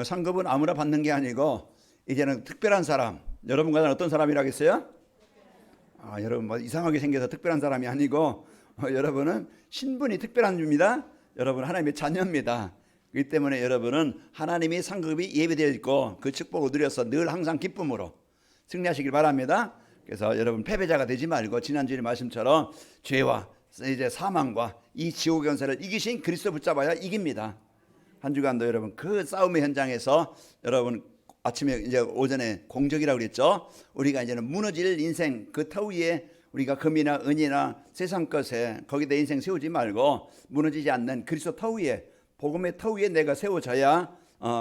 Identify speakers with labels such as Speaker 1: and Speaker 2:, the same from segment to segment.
Speaker 1: 상급은 아무나 받는 게 아니고 이제는 특별한 사람. 여러분과는 어떤 사람이라겠어요? 여러분 뭐 이상하게 생겨서 특별한 사람이 아니고 여러분은 신분이 특별한 겁니다. 여러분 하나님의 자녀입니다. 그렇기 때문에 여러분은 하나님이 상급이 예비되어 있고 그 축복을 누려서 늘 항상 기쁨으로 승리하시길 바랍니다. 그래서 여러분 패배자가 되지 말고 지난주의 말씀처럼 죄와 이제 사망과 이 지옥의 권세를 이기신 그리스도 붙잡아야 이깁니다. 한 주간도 여러분 그 싸움의 현장에서 여러분 아침에 이제 오전에 공적이라고 그랬죠. 우리가 이제는 무너질 인생 그 터 위에 우리가 금이나 은이나 세상 것에 거기 내 인생 세우지 말고 무너지지 않는 그리스도 터 위에 복음의 터 위에 내가 세워져야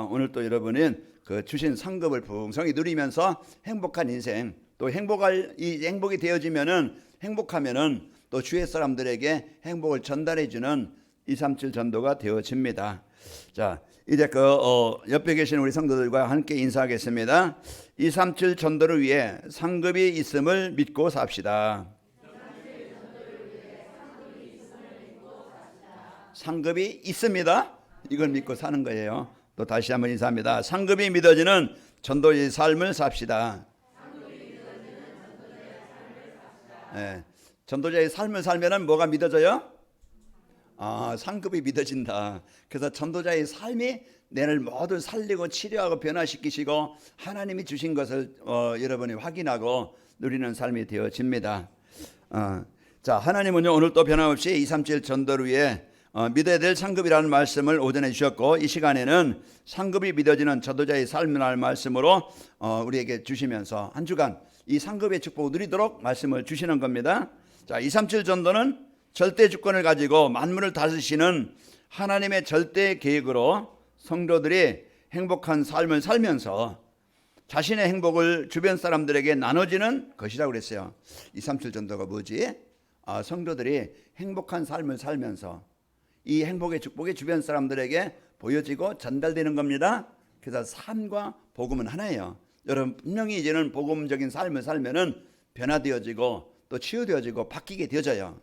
Speaker 1: 오늘 또 여러분은 그 주신 상급을 풍성히 누리면서 행복한 인생 또 행복이 되어지면은 행복하면은 또 주의 사람들에게 행복을 전달해주는 237 전도가 되어집니다. 자, 이제 옆에 계신 우리 성도들과 함께 인사하겠습니다. 237 전도를 위해 상급이 있음을 믿고 삽시다. 상급이 있습니다. 이걸 믿고 사는 거예요. 또 다시 한번 인사합니다. 상급이 믿어지는 전도의 삶을 삽시다. 네. 전도자의 삶을 살면은 뭐가 믿어져요? 상급이 믿어진다. 그래서 전도자의 삶이 내를 모두 살리고 치료하고 변화시키시고 하나님이 주신 것을 여러분이 확인하고 누리는 삶이 되어집니다. 자, 하나님은요 오늘 또 변함없이 237 전도를 위해 믿어야 될 상급이라는 말씀을 오전에 주셨고 이 시간에는 상급이 믿어지는 전도자의 삶이라는 말씀으로 우리에게 주시면서 한 주간 이 상급의 축복을 누리도록 말씀을 주시는 겁니다. 자, 237 전도는 절대 주권을 가지고 만물을 다스리시는 하나님의 절대 계획으로 성도들이 행복한 삶을 살면서 자신의 행복을 주변 사람들에게 나눠지는 것이라고 그랬어요. 237 전도가 뭐지? 성도들이 행복한 삶을 살면서 이 행복의 축복이 주변 사람들에게 보여지고 전달되는 겁니다. 그래서 삶과 복음은 하나예요. 여러분 분명히 이제는 복음적인 삶을 살면은 변화되어지고 또 치유되어지고 바뀌게 되어져요.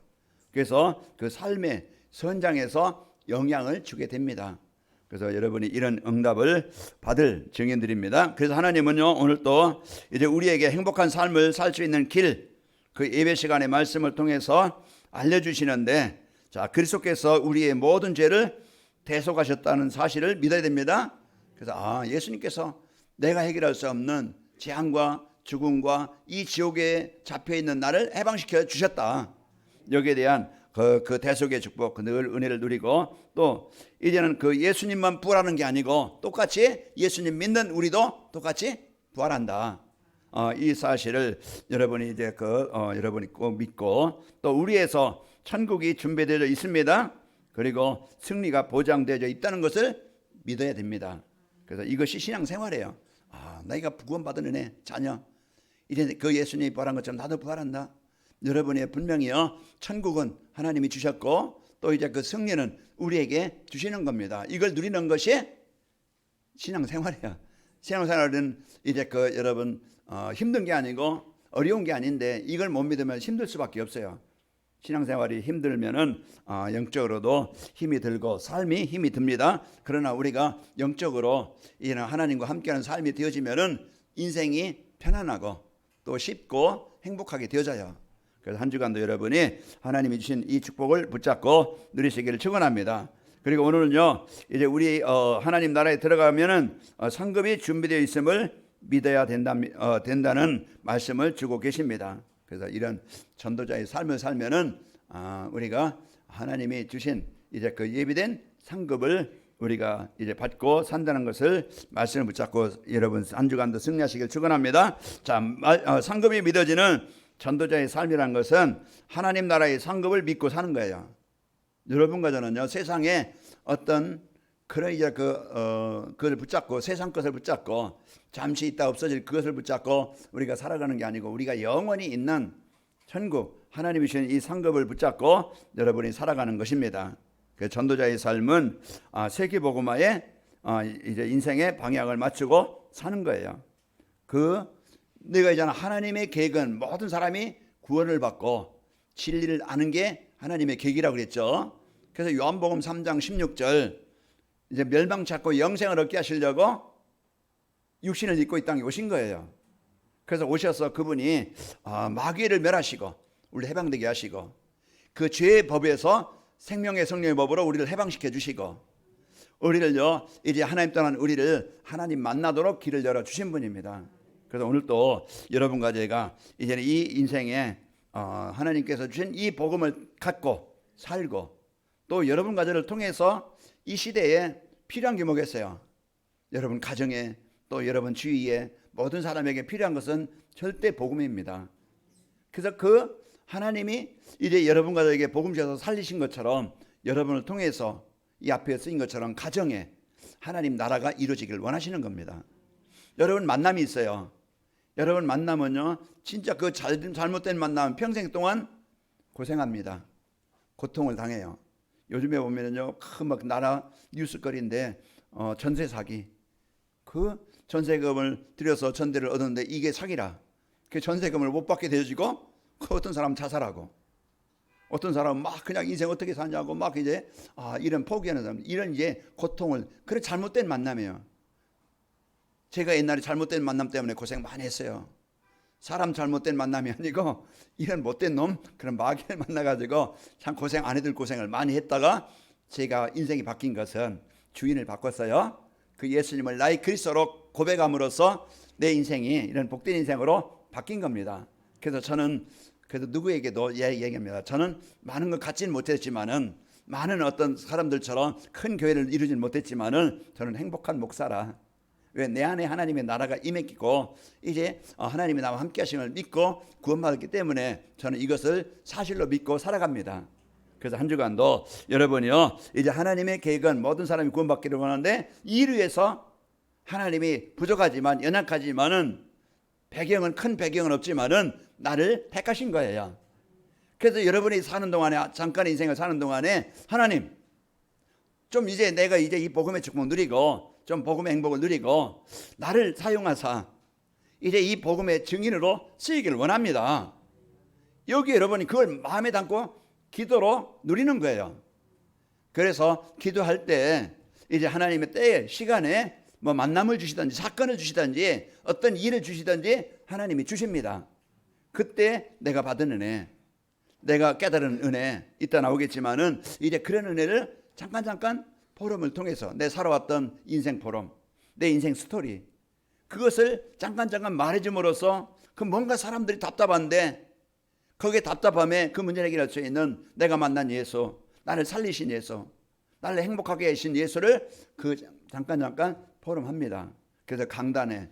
Speaker 1: 그래서 그 삶의 현장에서 영향을 주게 됩니다. 그래서 여러분이 이런 응답을 받을 증인들입니다. 그래서 하나님은요 오늘 또 이제 우리에게 행복한 삶을 살 수 있는 길, 그 예배 시간의 말씀을 통해서 알려주시는데, 자, 그리스도께서 우리의 모든 죄를 대속하셨다는 사실을 믿어야 됩니다. 그래서 예수님께서 내가 해결할 수 없는 재앙과 죽음과 이 지옥에 잡혀있는 나를 해방시켜 주셨다. 여기에 대한 그 대속의 축복, 늘 은혜를 누리고 또 이제는 그 예수님만 부활하는 게 아니고 똑같이 예수님 믿는 우리도 똑같이 부활한다. 이 사실을 여러분이 이제 여러분이 꼭 믿고 또 우리에서 천국이 준비되어 있습니다. 그리고 승리가 보장되어 있다는 것을 믿어야 됩니다. 그래서 이것이 신앙생활이에요. 내가 구원받은 은혜 자녀 이제 그 예수님이 부활한 것처럼 나도 부활한다. 여러분의 분명히요 천국은 하나님이 주셨고 또 이제 그 승리는 우리에게 주시는 겁니다. 이걸 누리는 것이 신앙생활이에요. 신앙생활은 이제 여러분 힘든 게 아니고 어려운 게 아닌데 이걸 못 믿으면 힘들 수밖에 없어요. 신앙생활이 힘들면은 영적으로도 힘이 들고 삶이 힘이 듭니다. 그러나 우리가 영적으로 이런 하나님과 함께하는 삶이 되어지면은 인생이 편안하고 또 쉽고 행복하게 되어져요. 그래서 한 주간도 여러분이 하나님이 주신 이 축복을 붙잡고 누리시기를 축원합니다. 그리고 오늘은요 이제 우리 하나님 나라에 들어가면은 상급이 준비되어 있음을 믿어야 된다는 말씀을 주고 계십니다. 그래서 이런 전도자의 삶을 살면은 우리가 하나님이 주신 이제 그 예비된 상급을 우리가 이제 받고 산다는 것을 말씀을 붙잡고 여러분 한 주간도 승리하시길 축원합니다. 자, 상급이 믿어지는 전도자의 삶이란 것은 하나님 나라의 상급을 믿고 사는 거예요. 여러분과 저는요 세상에 어떤 그런 이제 그걸 붙잡고 세상 것을 붙잡고 잠시 있다 없어질 그것을 붙잡고 우리가 살아가는 게 아니고 우리가 영원히 있는 천국 하나님이 주신 이 상급을 붙잡고 여러분이 살아가는 것입니다. 그 전도자의 삶은 세계복음화에 이제 인생의 방향을 맞추고 사는 거예요. 내가 이제 하나님의 계획은 모든 사람이 구원을 받고 진리를 아는 게 하나님의 계획이라고 그랬죠. 그래서 요한복음 3장 16절 이제 멸망치 않고 영생을 얻게 하시려고 육신을 입고 이 땅에 오신 거예요. 그래서 오셔서 그분이 마귀를 멸하시고 우리를 해방되게 하시고 그 죄의 법에서 생명의 성령의 법으로 우리를 해방시켜 주시고 우리를요 이제 하나님 떠난 우리를 하나님 만나도록 길을 열어 주신 분입니다. 그래서 오늘 또 여러분과 제가 이제는 이 인생에 하나님께서 주신 이 복음을 갖고 살고 또 여러분과 저를 통해서 이 시대에 필요한 게 뭐겠어요? 여러분 가정에 또 여러분 주위에 모든 사람에게 필요한 것은 절대 복음입니다. 그래서 그 하나님이 이제 여러분과 저에게 복음 주셔서 살리신 것처럼 여러분을 통해서 이 앞에 쓰인 것처럼 가정에 하나님 나라가 이루어지길 원하시는 겁니다. 여러분 만남이 있어요. 여러분 만나면요 진짜 그 잘못된 만남 평생 동안 고생합니다. 고통을 당해요. 요즘에 보면은요 큰 막 나라 뉴스거리인데 전세 사기. 그 전세금을 들여서 전대를 얻었는데 이게 사기라. 그 전세금을 못 받게 되어지고 그 어떤 사람은 자살하고 어떤 사람은 막 그냥 인생 어떻게 사냐고 막 이제 이런 포기하는 사람, 이런 이제 고통을 그런 잘못된 만남이에요. 제가 옛날에 잘못된 만남 때문에 고생 많이 했어요. 사람 잘못된 만남이 아니고 이런 못된 놈 그런 마귀를 만나가지고 참 고생 안 해도 고생을 많이 했다가 제가 인생이 바뀐 것은 주인을 바꿨어요. 그 예수님을 나의 그리스도로 고백함으로써 내 인생이 이런 복된 인생으로 바뀐 겁니다. 그래서 저는 그래도 누구에게도 얘기합니다. 저는 많은 걸 갖지는 못했지만은 많은 어떤 사람들처럼 큰 교회를 이루지는 못했지만은 저는 행복한 목사라. 왜? 내 안에 하나님의 나라가 임했고 이제 하나님이 나와 함께 하심을 믿고 구원받았기 때문에 저는 이것을 사실로 믿고 살아갑니다. 그래서 한 주간도 여러분이요 이제 하나님의 계획은 모든 사람이 구원받기를 원하는데 이를 위해서 하나님이 부족하지만 연약하지만은 배경은 큰 배경은 없지만은 나를 택하신 거예요. 그래서 여러분이 사는 동안에 잠깐의 인생을 사는 동안에 하나님 좀 이제 내가 이제 이 복음의 축복을 누리고 좀 복음의 행복을 누리고 나를 사용하사 이제 이 복음의 증인으로 쓰이기를 원합니다. 여기 여러분이 그걸 마음에 담고 기도로 누리는 거예요. 그래서 기도할 때 이제 하나님의 때에 시간에 뭐 만남을 주시든지 사건을 주시든지 어떤 일을 주시든지 하나님이 주십니다. 그때 내가 받은 은혜, 내가 깨달은 은혜 이따 나오겠지만은 이제 그런 은혜를 잠깐 포럼을 통해서 내 살아왔던 인생 포럼, 내 인생 스토리 그것을 잠깐 말해줌으로써 그 뭔가 사람들이 답답한데 거기에 답답함에 그 문제를 해결할 수 있는 내가 만난 예수, 나를 살리신 예수, 나를 행복하게 하신 예수를 그 잠깐 포럼합니다. 그래서 강단에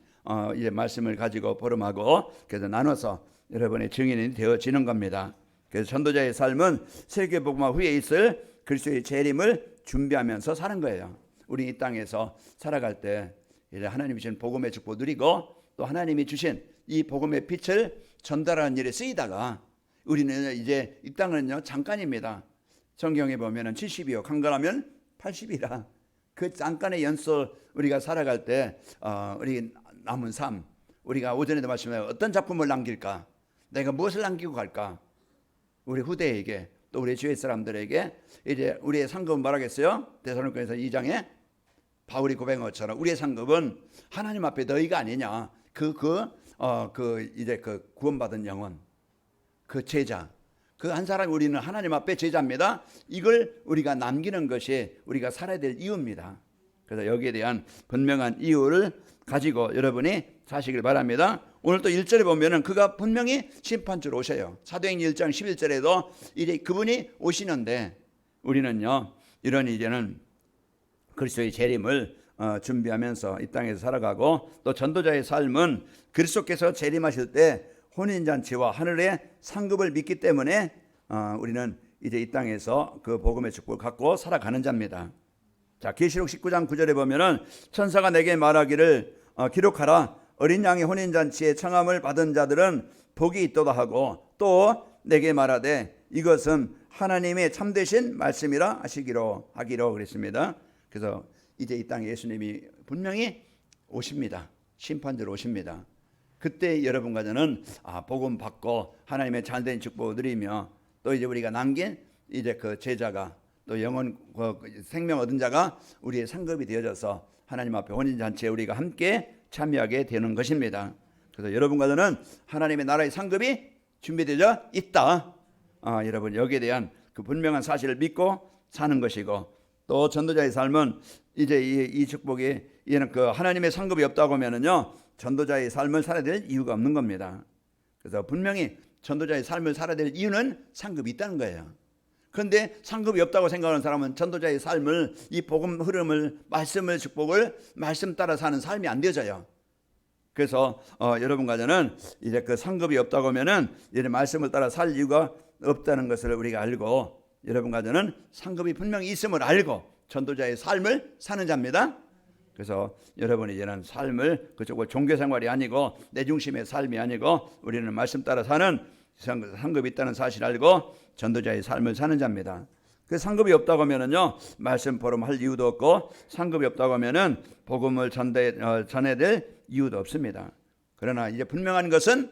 Speaker 1: 이제 말씀을 가지고 포럼하고 그래서 나눠서 여러분의 증인이 되어지는 겁니다. 그래서 전도자의 삶은 세계복음화 후에 있을 그리스도의 재림을 준비하면서 사는 거예요. 우리 이 땅에서 살아갈 때 이제 하나님이 주신 복음의 축복 누리고 또 하나님이 주신 이 복음의 빛을 전달하는 일에 쓰이다가 우리는 이제 이 땅은요 잠깐입니다. 성경에 보면은 70이요 강건하면 80이라 그 잠깐의 연소 우리가 살아갈 때 우리 남은 삶 우리가 오전에도 말씀하셨어요. 어떤 작품을 남길까? 내가 무엇을 남기고 갈까? 우리 후대에게 또 우리 주위 사람들에게 이제 우리의 상급은 뭐라겠어요? 데살로니가서 2장에 바울이 고백한 것처럼 우리의 상급은 하나님 앞에 너희가 아니냐. 이제 그 구원받은 영혼, 그 제자, 그 한 사람이 우리는 하나님 앞에 제자입니다. 이걸 우리가 남기는 것이 우리가 살아야 될 이유입니다. 그래서 여기에 대한 분명한 이유를 가지고 여러분이 사시길 바랍니다. 오늘 또 1절에 보면은 그가 분명히 심판주로 오셔요. 사도행전 1장 11절에도 이제 그분이 오시는데 우리는요 이런 이제는 그리스도의 재림을 준비하면서 이 땅에서 살아가고 또 전도자의 삶은 그리스도께서 재림하실 때 혼인잔치와 하늘의 상급을 믿기 때문에 우리는 이제 이 땅에서 그 복음의 축복을 갖고 살아가는 자입니다. 자, 계시록 19장 9절에 보면은 천사가 내게 말하기를 기록하라. 어린 양의 혼인잔치에 청함을 받은 자들은 복이 있도다 하고 또 내게 말하되 이것은 하나님의 참되신 말씀이라 하기로 그랬습니다. 그래서 이제 이 땅에 예수님이 분명히 오십니다. 심판대로 오십니다. 그때 여러분과 저는 복음 받고 하나님의 잘된 축복을 누리며 또 이제 우리가 남긴 이제 그 제자가 또 영원 생명 얻은 자가 우리의 상급이 되어져서 하나님 앞에 혼인잔치에 우리가 함께 참여하게 되는 것입니다. 그래서 여러분과 저는 하나님의 나라의 상급이 준비되어 있다. 여러분 여기에 대한 그 분명한 사실을 믿고 사는 것이고, 또 전도자의 삶은 이제 이 축복이 이는 그 하나님의 상급이 없다고 하면은요 전도자의 삶을 살아야 될 이유가 없는 겁니다. 그래서 분명히 전도자의 삶을 살아야 될 이유는 상급이 있다는 거예요. 그런데 상급이 없다고 생각하는 사람은 전도자의 삶을, 이 복음 흐름을, 말씀을, 축복을 말씀 따라 사는 삶이 안 되어져요. 그래서 여러분과 저는 이제 그 상급이 없다고 하면은 이제 말씀을 따라 살 이유가 없다는 것을 우리가 알고, 여러분과 저는 상급이 분명히 있음을 알고 전도자의 삶을 사는 자입니다. 그래서 여러분이 이제는 삶을 그쪽을 종교생활이 아니고 내 중심의 삶이 아니고 우리는 말씀 따라 사는 상급이 있다는 사실을 알고 전도자의 삶을 사는 자입니다. 그 상급이 없다고 하면은요 말씀 포럼할 이유도 없고, 상급이 없다고 하면은 복음을 전해야 될 이유도 없습니다. 그러나 이제 분명한 것은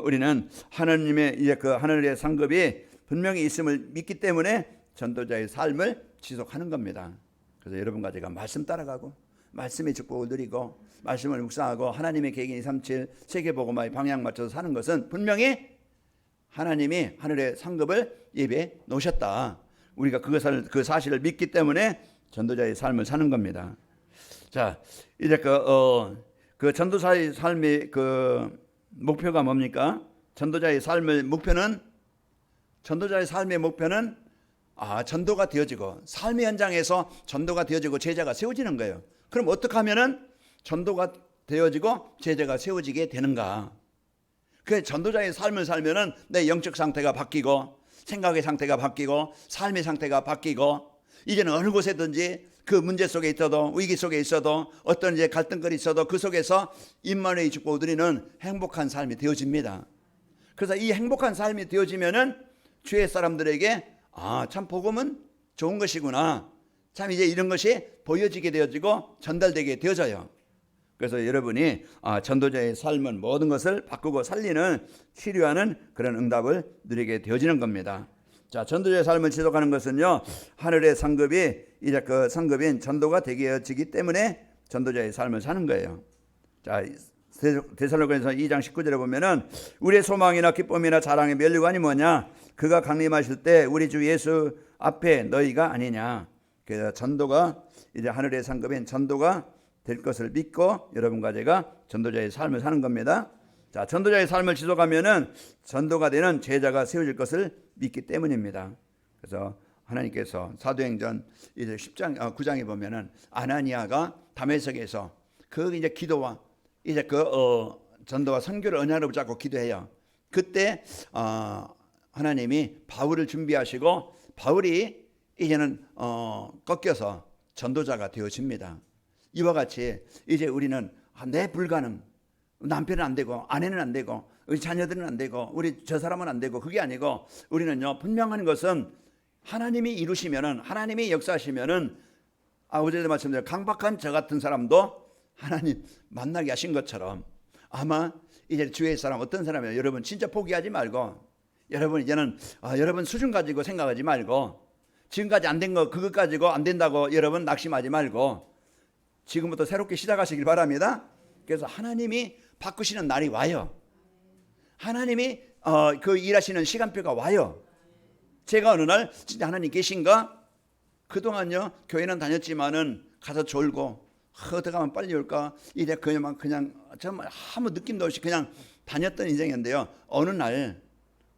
Speaker 1: 우리는 하나님의 이제 그 하늘의 상급이 분명히 있음을 믿기 때문에 전도자의 삶을 지속하는 겁니다. 그래서 여러분과 제가 말씀 따라가고 말씀의 축복을 누리고 말씀을 묵상하고 하나님의 계획인 237 세계복음화의 방향 맞춰서 사는 것은 분명히 하나님이 하늘의 상급을 예배해 놓으셨다. 우리가 그 사실을 믿기 때문에 전도자의 삶을 사는 겁니다. 자, 이제 그 전도자의 삶의 그 목표가 뭡니까? 전도자의 삶의 목표는 전도가 되어지고 삶의 현장에서 전도가 되어지고 제자가 세워지는 거예요. 그럼 어떻게 하면은 전도가 되어지고 제자가 세워지게 되는가? 그 전도자의 삶을 살면은 내 영적 상태가 바뀌고 생각의 상태가 바뀌고 삶의 상태가 바뀌고, 이제는 어느 곳에든지 그 문제 속에 있어도 위기 속에 있어도 어떤 이제 갈등거리 있어도 그 속에서 임마누엘의 축복을 누리는 행복한 삶이 되어집니다. 그래서 이 행복한 삶이 되어지면은 주의 사람들에게 참 복음은 좋은 것이구나, 참 이제 이런 것이 보여지게 되어지고 전달되게 되어져요. 그래서 여러분이 전도자의 삶은 모든 것을 바꾸고 살리는 치료하는 그런 응답을 누리게 되어지는 겁니다. 자, 전도자의 삶을 지속하는 것은요 하늘의 상급이 이제 그 상급인 전도가 되어지기 때문에 전도자의 삶을 사는 거예요. 자, 데살로니가서 2장 19절에 보면은 우리의 소망이나 기쁨이나 자랑의 면류관이 뭐냐? 그가 강림하실 때 우리 주 예수 앞에 너희가 아니냐. 그래서 전도가 이제 하늘의 상급인 전도가 될 것을 믿고 여러분과 제가 전도자의 삶을 사는 겁니다. 자, 전도자의 삶을 지속하면은 전도가 되는 제자가 세워질 것을 믿기 때문입니다. 그래서 하나님께서 사도행전 이제 10장 9장에 보면은 아나니아가 다메섹에서 그 이제 기도와 이제 전도와 선교를 언약으로 붙잡고 기도해요. 그때 하나님이 바울을 준비하시고 바울이 이제는 꺾여서 전도자가 되어집니다. 이와 같이 이제 우리는 내 불가능, 남편은 안 되고 아내는 안 되고 우리 자녀들은 안 되고 우리 저 사람은 안 되고, 그게 아니고 우리는요 분명한 것은 하나님이 이루시면은, 하나님이 역사하시면은 어제도 말씀드린 강박한 저 같은 사람도 하나님 만나게 하신 것처럼 아마 이제 주의 사람 어떤 사람이에요? 여러분 진짜 포기하지 말고, 여러분 이제는 여러분 수준 가지고 생각하지 말고, 지금까지 안 된 거 그것 가지고 안 된다고 여러분 낙심하지 말고 지금부터 새롭게 시작하시길 바랍니다. 그래서 하나님이 바꾸시는 날이 와요. 하나님이 그 일하시는 시간표가 와요. 제가 어느 날 진짜 하나님 계신가? 그동안요 교회는 다녔지만은 가서 졸고 어떻게 하면 빨리 올까? 이제 그냥 정말 아무 느낌도 없이 그냥 다녔던 인생이었는데요. 어느 날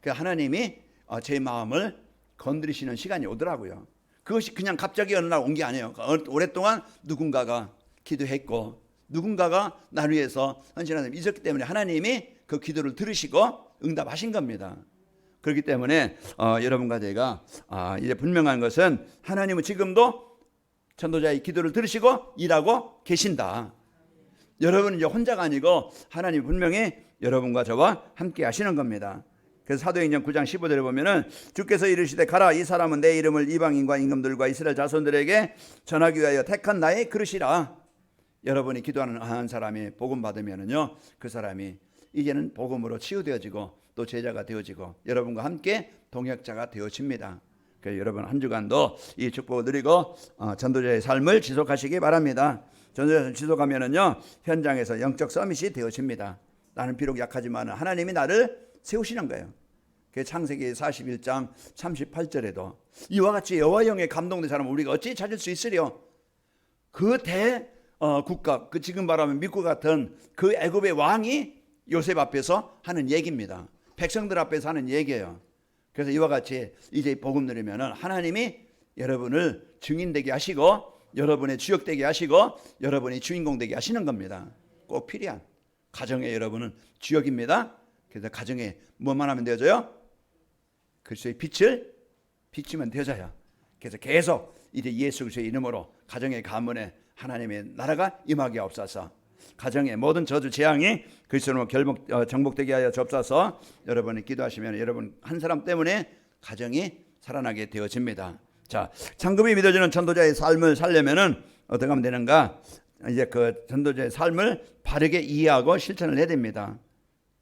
Speaker 1: 그 하나님이 제 마음을 건드리시는 시간이 오더라고요. 그것이 그냥 갑자기 어느 날 온 게 아니에요. 오랫동안 누군가가 기도했고 누군가가 나를 위해서 헌신하는 있었기 때문에 하나님이 그 기도를 들으시고 응답하신 겁니다. 그렇기 때문에 여러분과 제가 이제 분명한 것은 하나님은 지금도 전도자의 기도를 들으시고 일하고 계신다. 여러분은 이제 혼자가 아니고 하나님이 분명히 여러분과 저와 함께 하시는 겁니다. 그래서 사도행전 9장 15절에 보면은 주께서 이르시되 가라, 이 사람은 내 이름을 이방인과 임금들과 이스라엘 자손들에게 전하기 위하여 택한 나의 그릇이라. 여러분이 기도하는 한 사람이 복음 받으면은요 그 사람이 이제는 복음으로 치유되어지고 또 제자가 되어지고 여러분과 함께 동역자가 되어집니다. 여러분 한 주간도 이 축복을 누리고 전도자의 삶을 지속하시기 바랍니다. 전도자를 지속하면은요 현장에서 영적 서밋이 되어집니다. 나는 비록 약하지만 하나님이 나를 세우시는 거예요. 그 창세기 41장 38절에도 이와 같이 여호와 영에 감동된 사람은 우리가 어찌 찾을 수 있으리요? 그 국가, 그 지금 말하면 미국 같은 그 애굽의 왕이 요셉 앞에서 하는 얘기입니다. 백성들 앞에서 하는 얘기예요. 그래서 이와 같이 이제 복음 누리면은 하나님이 여러분을 증인되게 하시고 여러분의 주역되게 하시고 여러분이 주인공 되게 하시는 겁니다. 꼭 필요한 가정의 여러분은 주역입니다. 그래서 가정에 뭐만 하면 되어져요? 그리스도의 빛을 비추면 되어져요. 그래서 계속 이제 예수 그리스도의 이름으로 가정의 가문에 하나님의 나라가 임하게 없사서 가정의 모든 저주 재앙이 그리스도로 정복되게 하여 주옵소서. 여러분이 기도하시면 여러분 한 사람 때문에 가정이 살아나게 되어집니다. 자, 상급이 믿어지는 전도자의 삶을 살려면은 어떻게 하면 되는가? 이제 그 전도자의 삶을 바르게 이해하고 실천을 해야 됩니다.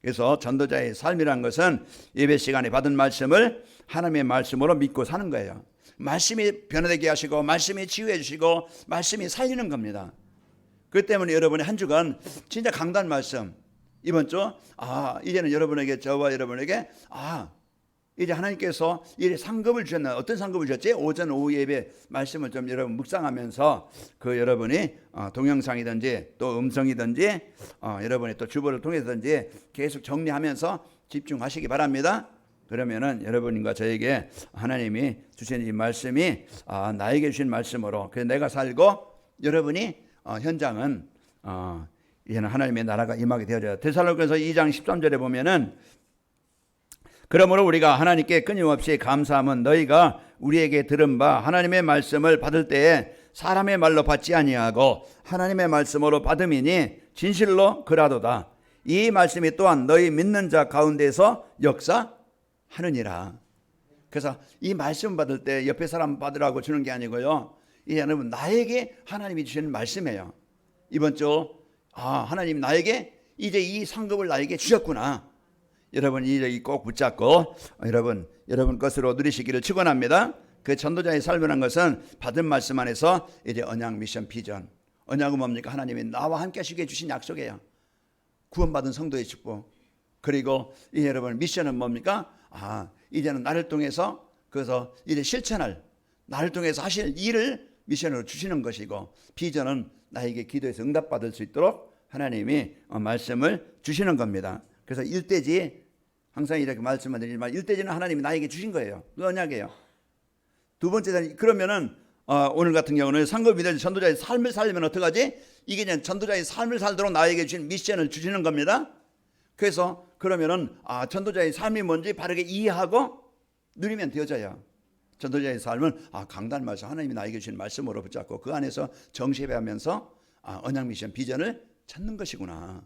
Speaker 1: 그래서 전도자의 삶이란 것은 예배 시간에 받은 말씀을 하나님의 말씀으로 믿고 사는 거예요. 말씀이 변화되게 하시고 말씀이 치유해 주시고 말씀이 살리는 겁니다. 그 때문에 여러분이 한 주간 진짜 강단 말씀 이번 주 이제는 여러분에게 저와 여러분에게 이제 하나님께서 이 상급을 주셨나 어떤 상급을 주셨지? 오전 오후 예배 말씀을 좀 여러분 묵상하면서 그 여러분이 동영상이든지 또 음성이든지 여러분이 또 주보를 통해서든지 계속 정리하면서 집중하시기 바랍니다. 그러면은 여러분과 저에게 하나님이 주신 이 말씀이 나에게 주신 말씀으로 그래서 내가 살고 여러분이 현장은 이제는 하나님의 나라가 임하게 되어져요. 데살로니가서 2장 13절에 보면은 그러므로 우리가 하나님께 끊임없이 감사함은 너희가 우리에게 들은 바 하나님의 말씀을 받을 때에 사람의 말로 받지 아니하고 하나님의 말씀으로 받음이니 진실로 그라도다. 이 말씀이 또한 너희 믿는 자 가운데서 역사하느니라. 그래서 이 말씀 받을 때 옆에 사람 받으라고 주는 게 아니고요. 이 여러분 나에게 하나님이 주시는 말씀이에요. 이번 주 하나님 나에게 이제 이 상급을 나에게 주셨구나. 여러분 이제 꼭 붙잡고 여러분 것으로 누리시기를 축원합니다. 그 전도자의 삶이라는 것은 받은 말씀 안에서 이제 언약 미션 비전. 언약은 뭡니까? 하나님이 나와 함께 하시게 주신 약속이에요. 구원받은 성도의 축복. 그리고 이 여러분 미션은 뭡니까? 이제는 나를 통해서 그래서 이제 실천할 나를 통해서 하실 일을 미션으로 주시는 것이고 비전은 나에게 기도해서 응답받을 수 있도록 하나님이 말씀을 주시는 겁니다. 그래서 일대지 항상 이렇게 말씀을 드리지만 일대지는 하나님이 나에게 주신 거예요. 그 언약이에요. 두 번째는 그러면은 오늘 같은 경우는 상급 믿어진 전도자의 삶을 살려면 어떡하지? 이게 그냥 전도자의 삶을 살도록 나에게 주신 미션을 주시는 겁니다. 그래서 그러면은 전도자의 삶이 뭔지 바르게 이해하고 누리면 되어져요. 전도자의 삶은 강단 말씀 하나님이 나에게 주신 말씀으로 붙잡고 그 안에서 정시배하면서 언약 미션 비전을 찾는 것이구나.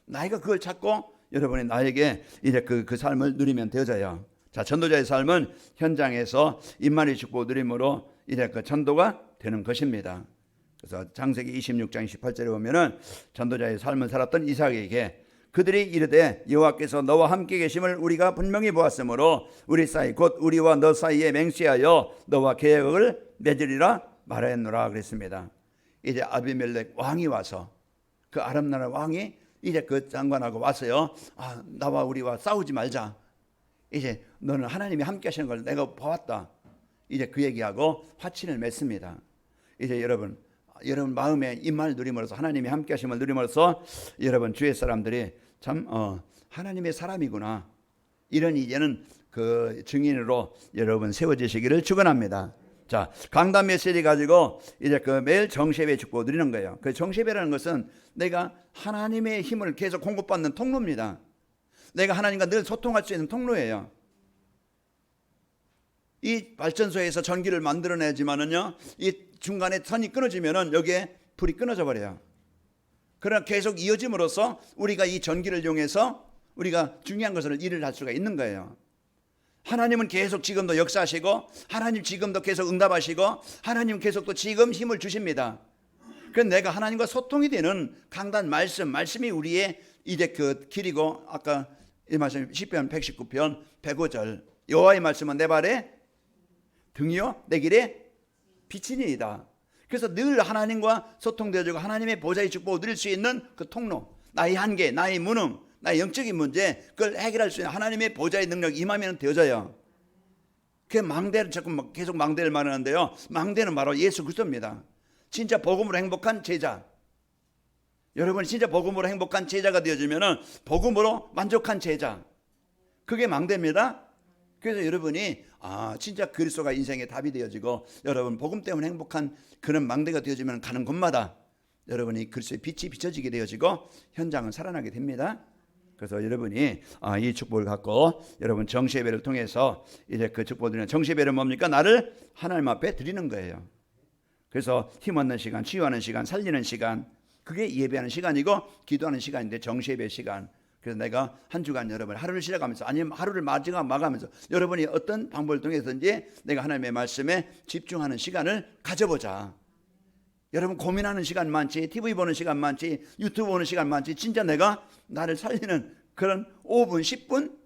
Speaker 1: 나이가 그걸 찾고 여러분이 나에게 이제 그 삶을 누리면 되어져요. 자, 전도자의 삶은 현장에서 임마누엘 축복 누림으로 이제 그 전도가 되는 것입니다. 그래서 창세기 26장 18절에 보면은 전도자의 삶을 살았던 이삭에게 그들이 이르되 여호와께서 너와 함께 계심을 우리가 분명히 보았으므로 우리 사이 곧 우리와 너 사이에 맹세하여 너와 계약을 맺으리라 말하였노라 그랬습니다. 이제 아비멜렉 왕이 와서 그 아람 나라 왕이 이제 그 장관하고 왔어요. 나와 우리와 싸우지 말자. 이제 너는 하나님이 함께 하시는 걸 내가 보았다. 이제 그 얘기하고 화친을 맺습니다. 이제 여러분 마음에 임할 누림으로써 하나님이 함께 하심을 누림으로써 여러분 주의 사람들이 참 하나님의 사람이구나. 이런 이제는 그 증인으로 여러분 세워지시기를 축원합니다. 자, 강단 메시지 가지고 이제 그 매일 정시예배 축복 드리는 거예요. 그 정시예배라는 것은 내가 하나님의 힘을 계속 공급받는 통로입니다. 내가 하나님과 늘 소통할 수 있는 통로예요. 이 발전소에서 전기를 만들어내지만은요, 이 중간에 선이 끊어지면은 여기에 불이 끊어져 버려요. 그러나 계속 이어짐으로써 우리가 이 전기를 이용해서 우리가 중요한 것을 일을 할 수가 있는 거예요. 하나님은 계속 지금도 역사하시고 하나님 지금도 계속 응답하시고 하나님 계속 또 지금 힘을 주십니다. 그래서 내가 하나님과 소통이 되는 강단 말씀이 우리의 이제 그 길이고 아까 이 말씀 시편 119편 105절 여호와의 말씀은 내 발에 등이요 내 길에 빛이니이다. 그래서 늘 하나님과 소통되어지고 하나님의 보좌의 축복을 누릴 수 있는 그 통로, 나의 한계, 나의 무능, 나의 영적인 문제, 그걸 해결할 수 있는 하나님의 보좌의 능력 임하면 되어져요. 그 망대를 자꾸 계속 망대를 말하는데요, 망대는 바로 예수 그리스도입니다. 진짜 복음으로 행복한 제자, 여러분이 진짜 복음으로 행복한 제자가 되어지면은 복음으로 만족한 제자, 그게 망대입니다. 그래서 여러분이 진짜 그리스도가 인생의 답이 되어지고 여러분 복음 때문에 행복한 그런 망대가 되어지면 가는 곳마다 여러분이 그리스도의 빛이 비춰지게 되어지고 현장은 살아나게 됩니다. 그래서 여러분이 이 축복을 갖고 여러분 정시예배를 통해서 이제 그 축복을 드리는, 정시예배는 뭡니까? 나를 하나님 앞에 드리는 거예요. 그래서 힘없는 시간, 치유하는 시간, 살리는 시간, 그게 예배하는 시간이고 기도하는 시간인데 정시예배 시간. 그래서 내가 한 주간 여러분 하루를 시작하면서 아니면 하루를 마감하면서 여러분이 어떤 방법을 통해서든지 내가 하나님의 말씀에 집중하는 시간을 가져보자. 여러분 고민하는 시간 많지, TV 보는 시간 많지, 유튜브 보는 시간 많지, 진짜 내가 나를 살리는 그런 5분, 10분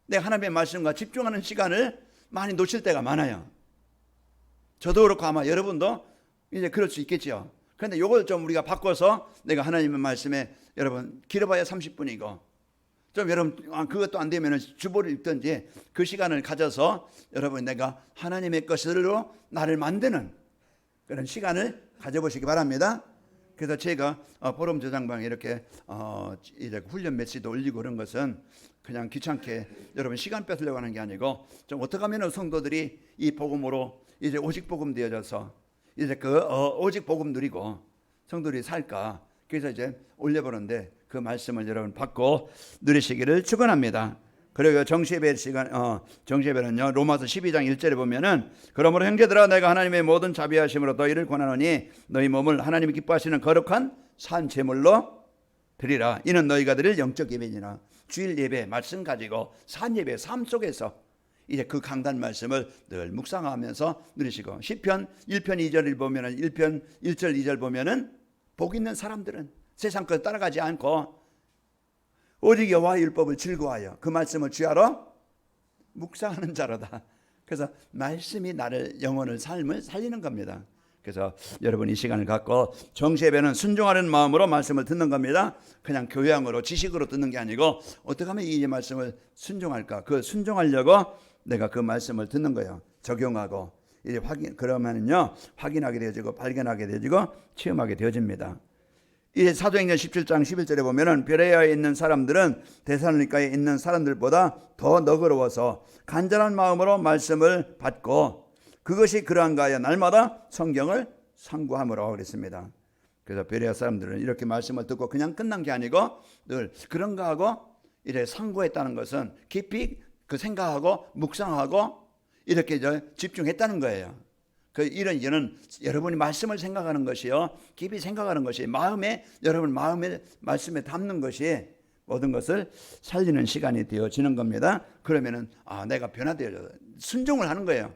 Speaker 1: 내가 하나님의 말씀과 집중하는 시간을 많이 놓칠 때가 많아요. 저도 그렇고 아마 여러분도 이제 그럴 수 있겠죠. 그런데 이걸 좀 우리가 바꿔서 내가 하나님의 말씀에 여러분 길어봐야 30분이고 좀 여러분 그것도 안 되면 주보를 읽든지 그 시간을 가져서 여러분 내가 하나님의 것으로 나를 만드는 그런 시간을 가져보시기 바랍니다. 그래서 제가 포럼 저장방에 이렇게 이제 훈련 메시지도 올리고 그런 것은 그냥 귀찮게 여러분 시간 뺏으려고 하는 게 아니고 좀 어떻게 하면 성도들이 이 복음으로 이제 오직 복음 되어져서 이제 그 오직 복음 누리고 성도들이 살까, 그래서 이제 올려보는데 그 말씀을 여러분 받고 누리시기를 축원합니다. 그리고 정시예배 시간, 정시예배는요 로마서 12장 1절에 보면은 그러므로 형제들아 내가 하나님의 모든 자비하심으로 너희를 권하노니 너희 몸을 하나님이 기뻐하시는 거룩한 산 제물로 드리라. 이는 너희가 드릴 영적 예배니라. 주일 예배 말씀 가지고 산 예배 삶 속에서 이제 그 강단 말씀을 늘 묵상하면서 누리시고, 시편 1편 2절을 보면은 1편 1절 2절 보면은 복 있는 사람들은 세상 것 따라가지 않고 오직 여호와의 율법을 즐거워하여 그 말씀을 주야로 묵상하는 자로다. 그래서 말씀이 나를 영혼을 삶을 살리는 겁니다. 그래서 여러분 이 시간을 갖고 정시예배는 순종하는 마음으로 말씀을 듣는 겁니다. 그냥 교양으로 지식으로 듣는 게 아니고 어떻게 하면 이 말씀을 순종할까, 그 순종하려고 내가 그 말씀을 듣는 거예요. 적용하고 이제 그러면은요 확인하게 되어지고 발견하게 되어지고 체험하게 되어집니다. 이제 사도행전 17장 11절에 보면은 베레아에 있는 사람들은 데살로니가에 있는 사람들보다 더 너그러워서 간절한 마음으로 말씀을 받고 그것이 그러한가 하여 날마다 성경을 상고함으로 그랬습니다. 그래서 베레아 사람들은 이렇게 말씀을 듣고 그냥 끝난 게 아니고 늘 그런가 하고 이제 상고했다는 것은 깊이 그 생각하고 묵상하고 이렇게 집중했다는 거예요. 이런 여러분이 말씀을 생각하는 것이요, 깊이 생각하는 것이 마음에 여러분 마음의 말씀에 담는 것이 모든 것을 살리는 시간이 되어지는 겁니다. 그러면은 내가 변화되어 순종을 하는 거예요.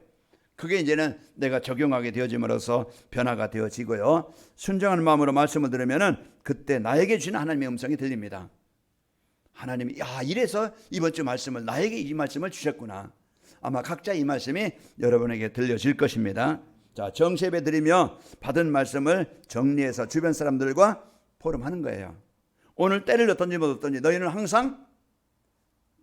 Speaker 1: 그게 이제는 내가 적용하게 되어짐으로써 변화가 되어지고요. 순종하는 마음으로 말씀을 들으면은 그때 나에게 주는 하나님의 음성이 들립니다. 하나님이 이래서 이번 주 말씀을 나에게 이 말씀을 주셨구나. 아마 각자 이 말씀이 여러분에게 들려질 것입니다. 자, 정시예배 드리며 받은 말씀을 정리해서 주변 사람들과 포럼하는 거예요. 오늘 때를 어떤지 못 어떤지 너희는 항상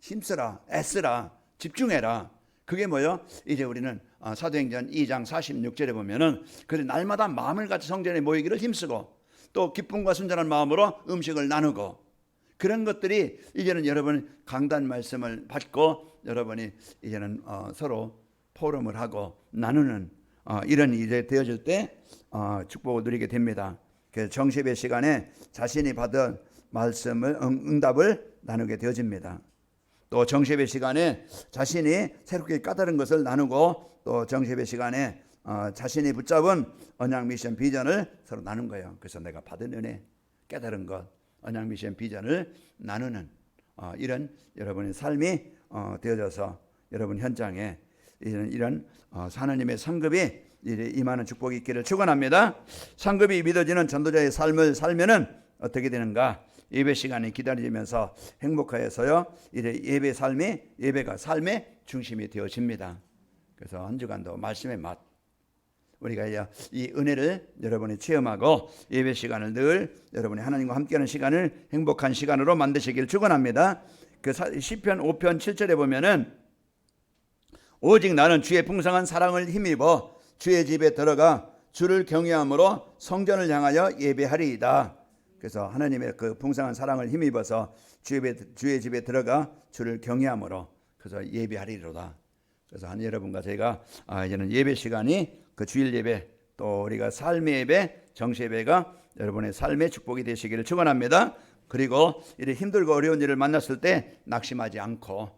Speaker 1: 힘쓰라, 애쓰라, 집중해라. 그게 뭐요? 이제 우리는 사도행전 2장 46절에 보면은 그래 날마다 마음을 같이 성전에 모이기를 힘쓰고 또 기쁨과 순전한 마음으로 음식을 나누고, 그런 것들이 이제는 여러분 강단 말씀을 받고 여러분이 이제는 서로 포럼을 하고 나누는 이런 일이 되어질 때 축복을 누리게 됩니다. 그래서 정시예배 시간에 자신이 받은 말씀을 응답을 나누게 되어집니다. 또 정시예배 시간에 자신이 새롭게 깨달은 것을 나누고 또 정시예배 시간에 자신이 붙잡은 언약 미션 비전을 서로 나눈 거예요. 그래서 내가 받은 은혜, 깨달은 것, 언약 미션 비전을 나누는 이런 여러분의 삶이 되어져서 여러분 현장에 이런 하나님의 상급이 임하는 축복이 있기를 축원합니다. 상급이 믿어지는 전도자의 삶을 살면은 어떻게 되는가? 예배 시간이 기다리면서 행복하여서요. 이제 예배가 삶의 중심이 되어집니다. 그래서 한 주간도 말씀의 맛, 우리가 이 은혜를 여러분이 체험하고 예배 시간을 늘 여러분이 하나님과 함께하는 시간을 행복한 시간으로 만드시길 축원합니다. 그 시편 5편 7절에 보면은 오직 나는 주의 풍성한 사랑을 힘입어 주의 집에 들어가 주를 경외함으로 성전을 향하여 예배하리이다. 그래서 하나님의 그 풍성한 사랑을 힘입어서 주의 집에 들어가 주를 경외함으로 그래서 예배하리로다. 그래서 한 여러분과 제가 이제는 예배 시간이 그 주일 예배 또 우리가 삶의 예배 정시 예배가 여러분의 삶의 축복이 되시기를 축원합니다. 그리고 이렇게 힘들고 어려운 일을 만났을 때 낙심하지 않고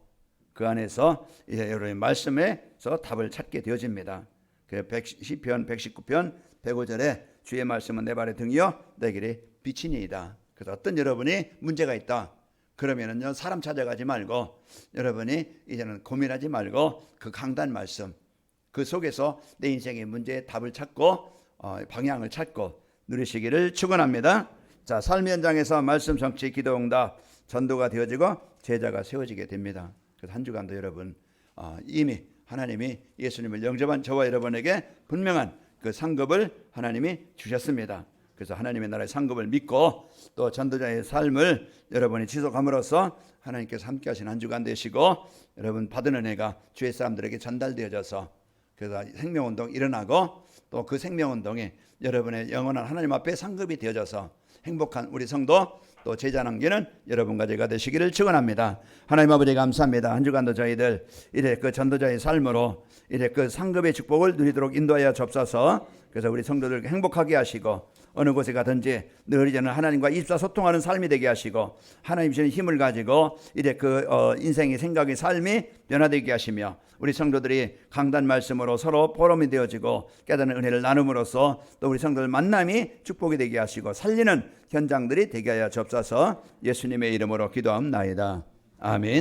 Speaker 1: 그 안에서 이제 여러분의 말씀에서 답을 찾게 되어집니다. 그 시편 119편 105절에 주의 말씀은 내 발의 등이요 내 길의 빛이니이다. 그래서 어떤 여러분이 문제가 있다 그러면은요 사람 찾아가지 말고 여러분이 이제는 고민하지 말고 그 강단 말씀 그 속에서 내 인생의 문제에 답을 찾고 방향을 찾고 누리시기를 축원합니다. 자, 삶의 현장에서 말씀 성취 기도 응답 전도가 되어지고 제자가 세워지게 됩니다. 그래서 한 주간도 여러분 이미 하나님이 예수님을 영접한 저와 여러분에게 분명한 그 상급을 하나님이 주셨습니다. 그래서 하나님의 나라의 상급을 믿고 또 전도자의 삶을 여러분이 지속함으로써 하나님께서 함께 하신 한 주간 되시고 여러분 받은 은혜가 주의 사람들에게 전달되어져서 그래서 생명운동 일어나고 또 그 생명운동에 여러분의 영원한 하나님 앞에 상급이 되어져서 행복한 우리 성도 또 제자 남기는 여러분과 제가 되시기를 축원합니다. 하나님 아버지 감사합니다. 한 주간도 저희들 이래 그 전도자의 삶으로 이래 그 상급의 축복을 누리도록 인도하여 주옵소서. 그래서 우리 성도들 행복하게 하시고 어느 곳에 가든지 늘 이제는 하나님과 일사소통하는 삶이 되게 하시고 하나님 주시는 힘을 가지고 이제 그 인생의 생각의 삶이 변화되게 하시며 우리 성도들이 강단 말씀으로 서로 포럼이 되어지고 깨닫는 은혜를 나눔으로써 또 우리 성도들 만남이 축복이 되게 하시고 살리는 현장들이 되게 하여 주옵소서. 예수님의 이름으로 기도합나이다. 아멘.